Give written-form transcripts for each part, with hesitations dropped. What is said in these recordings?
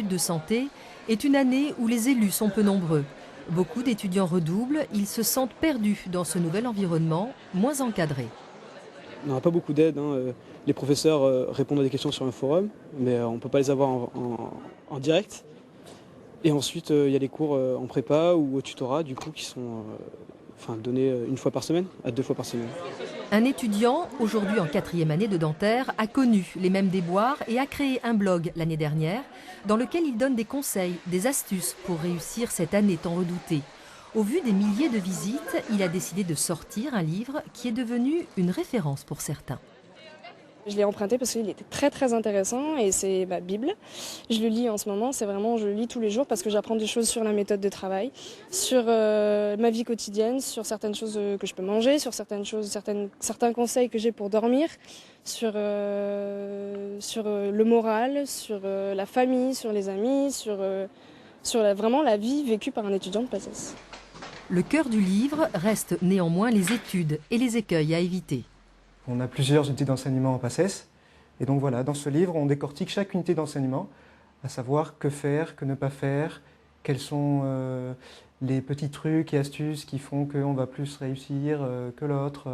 de santé est une année où les élus sont peu nombreux. Beaucoup d'étudiants redoublent, ils se sentent perdus dans ce nouvel environnement, moins encadré. On n'a pas beaucoup d'aide, hein. Les professeurs répondent à des questions sur un forum, mais on ne peut pas les avoir en direct. Et ensuite, il y a les cours en prépa ou au tutorat, du coup, qui sont donnés une fois par semaine à 2 fois par semaine. Un étudiant, aujourd'hui en 4e année de dentaire, a connu les mêmes déboires et a créé un blog l'année dernière dans lequel il donne des conseils, des astuces pour réussir cette année tant redoutée. Au vu des milliers de visites, il a décidé de sortir un livre qui est devenu une référence pour certains. Je l'ai emprunté parce qu'il était très intéressant et c'est ma Bible. Je le lis en ce moment, je le lis tous les jours parce que j'apprends des choses sur la méthode de travail, sur ma vie quotidienne, sur certaines choses que je peux manger, sur certains conseils que j'ai pour dormir, sur le moral, sur la famille, sur les amis, vraiment la vie vécue par un étudiant de PACES. Le cœur du livre reste néanmoins les études et les écueils à éviter. On a plusieurs unités d'enseignement en PACES. Et donc voilà, dans ce livre, on décortique chaque unité d'enseignement, à savoir que faire, que ne pas faire, quels sont les petits trucs et astuces qui font qu'on va plus réussir que l'autre.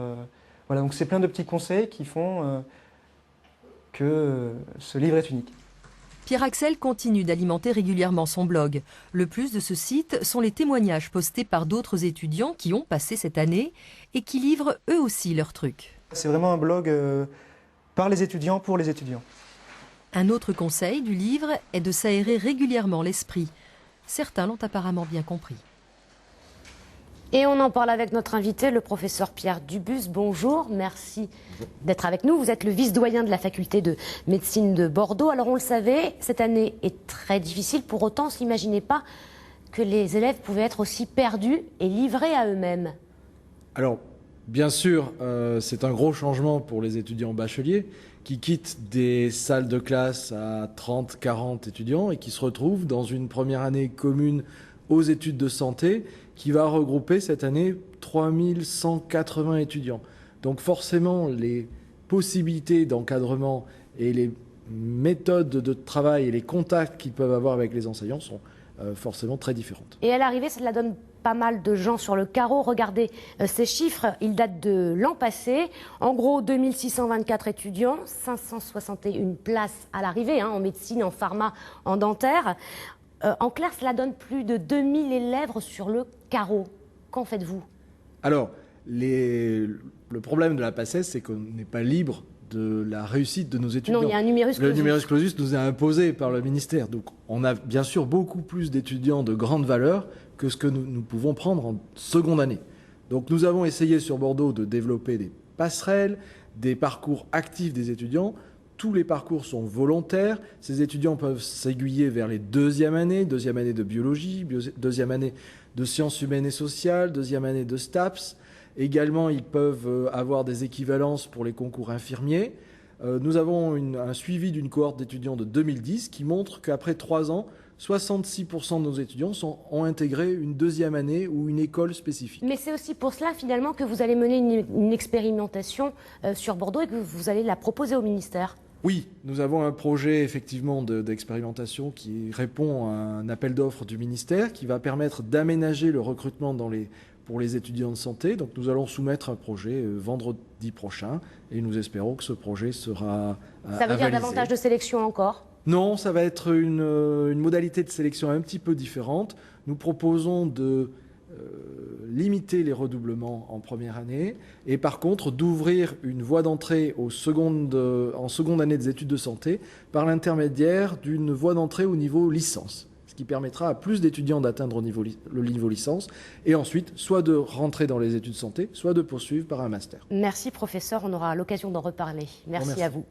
Voilà, donc c'est plein de petits conseils qui font que ce livre est unique. Pierre-Axel continue d'alimenter régulièrement son blog. Le plus de ce site sont les témoignages postés par d'autres étudiants qui ont passé cette année et qui livrent eux aussi leurs trucs. C'est vraiment un blog par les étudiants, pour les étudiants. Un autre conseil du livre est de s'aérer régulièrement l'esprit. Certains l'ont apparemment bien compris. Et on en parle avec notre invité, le professeur Pierre Dubus. Bonjour, merci d'être avec nous. Vous êtes le vice-doyen de la faculté de médecine de Bordeaux. Alors on le savait, cette année est très difficile. Pour autant, on ne s'imaginait pas que les élèves pouvaient être aussi perdus et livrés à eux-mêmes. Alors, bien sûr, c'est un gros changement pour les étudiants bacheliers qui quittent des salles de classe à 30, 40 étudiants et qui se retrouvent dans une première année commune aux études de santé qui va regrouper cette année 3180 étudiants. Donc forcément, les possibilités d'encadrement et les méthodes de travail et les contacts qu'ils peuvent avoir avec les enseignants sont forcément très différentes. Et à l'arrivée, cela donne pas mal de gens sur le carreau. Regardez ces chiffres, ils datent de l'an passé. En gros, 2624 étudiants, 561 places à l'arrivée, en médecine, en pharma, en dentaire. En clair, cela donne plus de 2000 élèves sur le carreau. Qu'en faites-vous? Alors, le problème de la PACES, c'est qu'on n'est pas libre de la réussite de nos étudiants. Non, il y a un numerus clausus. Le numerus clausus nous est imposé par le ministère. Donc, on a bien sûr beaucoup plus d'étudiants de grande valeur que ce que nous pouvons prendre en seconde année. Donc, nous avons essayé sur Bordeaux de développer des passerelles, des parcours actifs des étudiants. Tous les parcours sont volontaires. Ces étudiants peuvent s'aiguiller vers les deuxième année de biologie, deuxième année de sciences humaines et sociales, deuxième année de STAPS. Également, ils peuvent avoir des équivalences pour les concours infirmiers. Nous avons un suivi d'une cohorte d'étudiants de 2010 qui montre qu'après 3 ans, 66% de nos étudiants ont intégré une deuxième année ou une école spécifique. Mais c'est aussi pour cela, finalement, que vous allez mener une expérimentation sur Bordeaux et que vous allez la proposer au ministère. Oui, nous avons un projet effectivement d'expérimentation qui répond à un appel d'offres du ministère qui va permettre d'aménager le recrutement pour les étudiants de santé. Donc nous allons soumettre un projet vendredi prochain et nous espérons que ce projet sera Ça veut dire avalisé. davantage de sélection encore? Non, ça va être une modalité de sélection un petit peu différente. Nous proposons de limiter les redoublements en première année et par contre d'ouvrir une voie d'entrée en seconde année des études de santé par l'intermédiaire d'une voie d'entrée au niveau licence, ce qui permettra à plus d'étudiants d'atteindre le niveau licence et ensuite soit de rentrer dans les études de santé, soit de poursuivre par un master. Merci professeur, on aura l'occasion d'en reparler. Merci à vous.